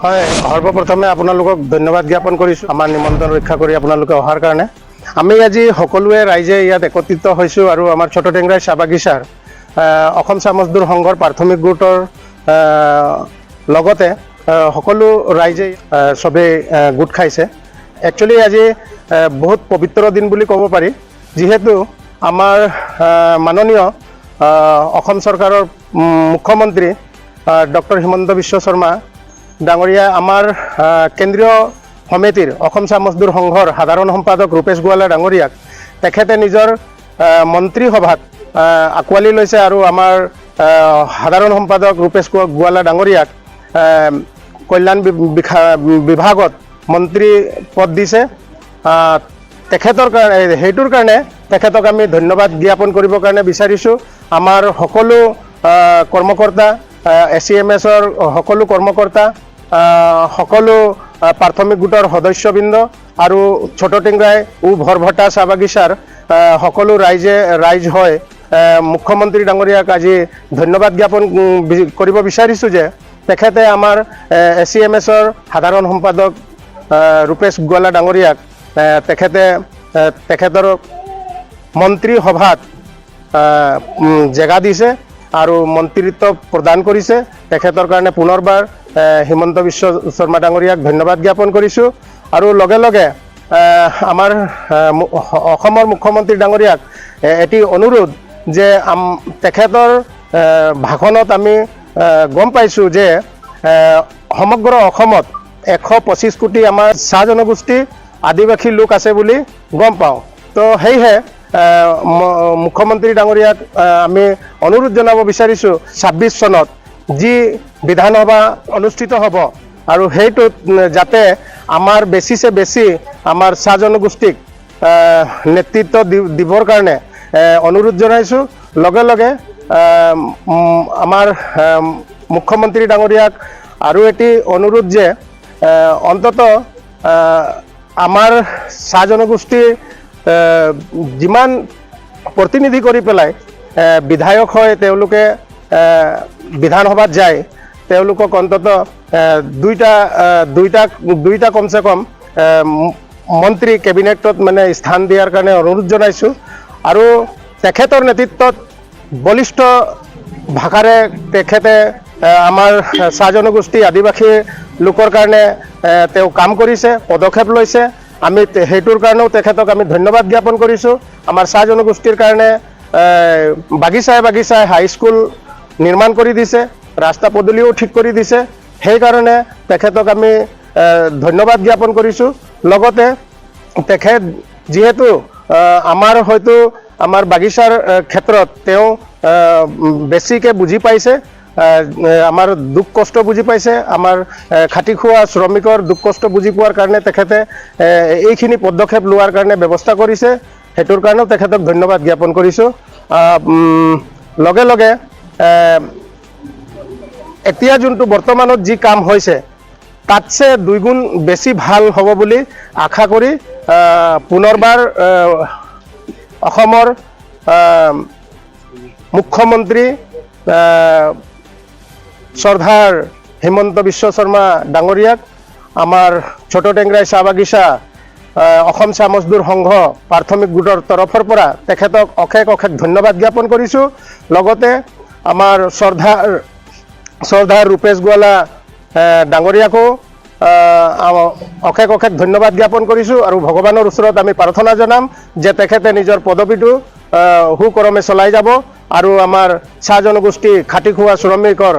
হয়, সৰ্বপ্ৰথমে আপোনালোকক ধন্যবাদ জ্ঞাপন কৰিছোঁ আমাৰ নিমন্ত্ৰণ ৰক্ষা কৰি আপোনালোকে অহাৰ কাৰণে। আমি আজি সকলোৱে ৰাইজে ইয়াত একত্ৰিত হৈছোঁ আৰু আমাৰ ছোট টেংৰাই চাহ বাগিচাৰ অসম চাহ মজদুৰ সংঘৰ প্ৰাথমিক গোটৰ লগতে সকলো ৰাইজে চবেই গোট খাইছে। একচুৱেলি আজি বহুত পবিত্ৰ দিন বুলি ক'ব পাৰি, যিহেতু আমাৰ মাননীয় অসম চৰকাৰৰ মুখ্যমন্ত্ৰী ডক্টৰ হিমন্ত বিশ্ব শৰ্মা ডাঙৰীয়া আমাৰ কেন্দ্ৰীয় সমিতিৰ অসম চাহ মজদুৰ সংঘৰ সাধাৰণ সম্পাদক ৰূপেশ গোৱালা ডাঙৰীয়াক তেখেতে নিজৰ মন্ত্ৰীসভাত আঁকোৱালি লৈছে আৰু আমাৰ সাধাৰণ সম্পাদক ৰূপেশ গোৱালা ডাঙৰীয়াক কল্যাণ বিভাগত মন্ত্ৰী পদ দিছে। তেখেতৰ কাৰণে সেইটোৰ কাৰণে তেখেতক আমি ধন্যবাদ জ্ঞাপন কৰিবৰ কাৰণে বিচাৰিছোঁ। আমাৰ সকলো কৰ্মকৰ্তা ACMSৰ সকলো কৰ্মকৰ্তা সকলো প্ৰাথমিক গোটৰ সদস্যবৃন্দ আৰু ছোট টেংৰাই ভৰভটা চাহ বাগিচাৰ সকলো ৰাইজ হয় মুখ্যমন্ত্ৰী ডাঙৰীয়াক আজি ধন্যবাদ জ্ঞাপন কৰিব বিচাৰিছোঁ যে তেখেতে আমাৰ ACMSৰ সাধাৰণ সম্পাদক ৰূপেশ গোৱালা ডাঙৰীয়াক তেখেতৰ মন্ত্ৰীসভাত জেগা দিছে আৰু মন্ত্ৰীত্ব প্ৰদান কৰিছে। তেখেতৰ কাৰণে পুনৰবাৰ হিমন্ত বিশ্ব শৰ্মা ডাঙৰীয়াক ধন্যবাদ জ্ঞাপন কৰিছোঁ আৰু লগে লগে আমাৰ অসমৰ মুখ্যমন্ত্ৰী ডাঙৰীয়াক এটি অনুৰোধ যে তেখেতৰ ভাষণত আমি গম পাইছোঁ যে সমগ্ৰ অসমত 125 কোটি আমাৰ চাহ জনগোষ্ঠী আদিবাসী লোক আছে বুলি গম পাওঁ। তো সেয়েহে মুখ্যমন্ত্ৰী ডাঙৰীয়াক আমি অনুৰোধ জনাব বিচাৰিছোঁ 26 চনত যি বিধানসভা অনুষ্ঠিত হ'ব আৰু সেইটোত যাতে আমাৰ বেছিছে বেছি আমাৰ চাহ জনগোষ্ঠীক নেতৃত্ব দিবৰ কাৰণে অনুৰোধ জনাইছোঁ। লগে লগে আমাৰ মুখ্যমন্ত্ৰী ডাঙৰীয়াক আৰু এটি অনুৰোধ যে অন্ততঃ আমাৰ চাহ জনগোষ্ঠীৰ যিমান প্ৰতিনিধি কৰি পেলাই বিধায়ক হয় তেওঁলোকে বিধানসভাত যায়, তেওঁলোকক অন্ততঃ দুইটা কমচে কম মন্ত্ৰী কেবিনেটত মানে স্থান দিয়াৰ কাৰণে অনুৰোধ জনাইছোঁ আৰু তেখেতৰ নেতৃত্বত বলিষ্ঠ ভাষাৰে তেখেতে আমাৰ চাহ জনগোষ্ঠী আদিবাসী লোকৰ কাৰণে তেওঁ কাম কৰিছে, পদক্ষেপ লৈছে। আমি সেইটোৰ কাৰণেও তেখেতক আমি ধন্যবাদ জ্ঞাপন কৰিছোঁ। আমাৰ চাহ জনগোষ্ঠীৰ কাৰণে বাগিচাই হাইস্কুল নিৰ্মাণ কৰি দিছে, ৰাস্তা পদূলিও ঠিক কৰি দিছে। সেইকাৰণে তেখেতক আমি ধন্যবাদ জ্ঞাপন কৰিছোঁ। লগতে তেখেত যিহেতু হয়তো আমাৰ বাগিচাৰ ক্ষেত্ৰত তেওঁ বেছিকৈ বুজি পাইছে, আমাৰ দুখ কষ্ট বুজি পাইছে, আমাৰ খাটি খোৱা শ্ৰমিকৰ দুখ কষ্ট বুজি পোৱাৰ কাৰণে তেখেতে এইখিনি পদক্ষেপ লোৱাৰ কাৰণে ব্যৱস্থা কৰিছে। সেইটোৰ কাৰণেও তেখেতক ধন্যবাদ জ্ঞাপন কৰিছোঁ। লগে লগে এতিয়া যোনটো বৰ্তমানত যি কাম হৈছে তাতছে 2 গুণ বেছি ভাল হ'ব বুলি আশা কৰি পুনৰবাৰ অসমৰ মুখ্যমন্ত্ৰী শ্ৰদ্ধাৰ হিমন্ত বিশ্ব শৰ্মা ডাঙৰীয়াক আমাৰ ছোট টেংৰাই চাহ বাগিচা অসম চাহ মজদুৰ সংঘ প্ৰাথমিক গোটৰ তৰফৰ পৰা তেখেতক অশেষ ধন্যবাদ জ্ঞাপন কৰিছোঁ। লগতে আমাৰ শ্ৰদ্ধাৰ ৰূপেশ গোৱালা ডাঙৰীয়াকো অশেষ ধন্যবাদ জ্ঞাপন কৰিছোঁ আৰু ভগৱানৰ ওচৰত আমি প্ৰাৰ্থনা জনাম যে তেখেতে নিজৰ পদবীটো সুকৰমে চলাই যাব আৰু আমাৰ চাহ জনগোষ্ঠী খাটি খোৱা শ্ৰমিকৰ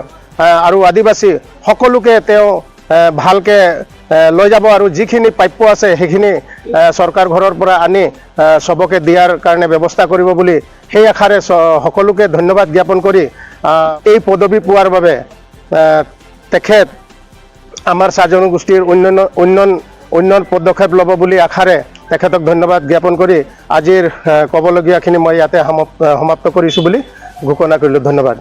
আৰু আদিবাসী সকলোকে তেওঁ ভালকৈ লৈ যাব আৰু যিখিনি প্ৰাপ্য আছে সেইখিনি চৰকাৰ ঘৰৰ পৰা আনি চবকে দিয়াৰ কাৰণে ব্যৱস্থা কৰিব বুলি সেই আশাৰে সকলোকে ধন্যবাদ জ্ঞাপন কৰি এই পদবী পোৱাৰ বাবে তেখেত আমাৰ চাহ জনগোষ্ঠীৰ উন্নয়ন পদক্ষেপ ল'ব বুলি আশাৰে তেখেতক ধন্যবাদ জ্ঞাপন কৰি আজিৰ ক'বলগীয়াখিনি মই ইয়াতে সমাপ্ত কৰিছোঁ বুলি ঘোষণা কৰিলোঁ। ধন্যবাদ।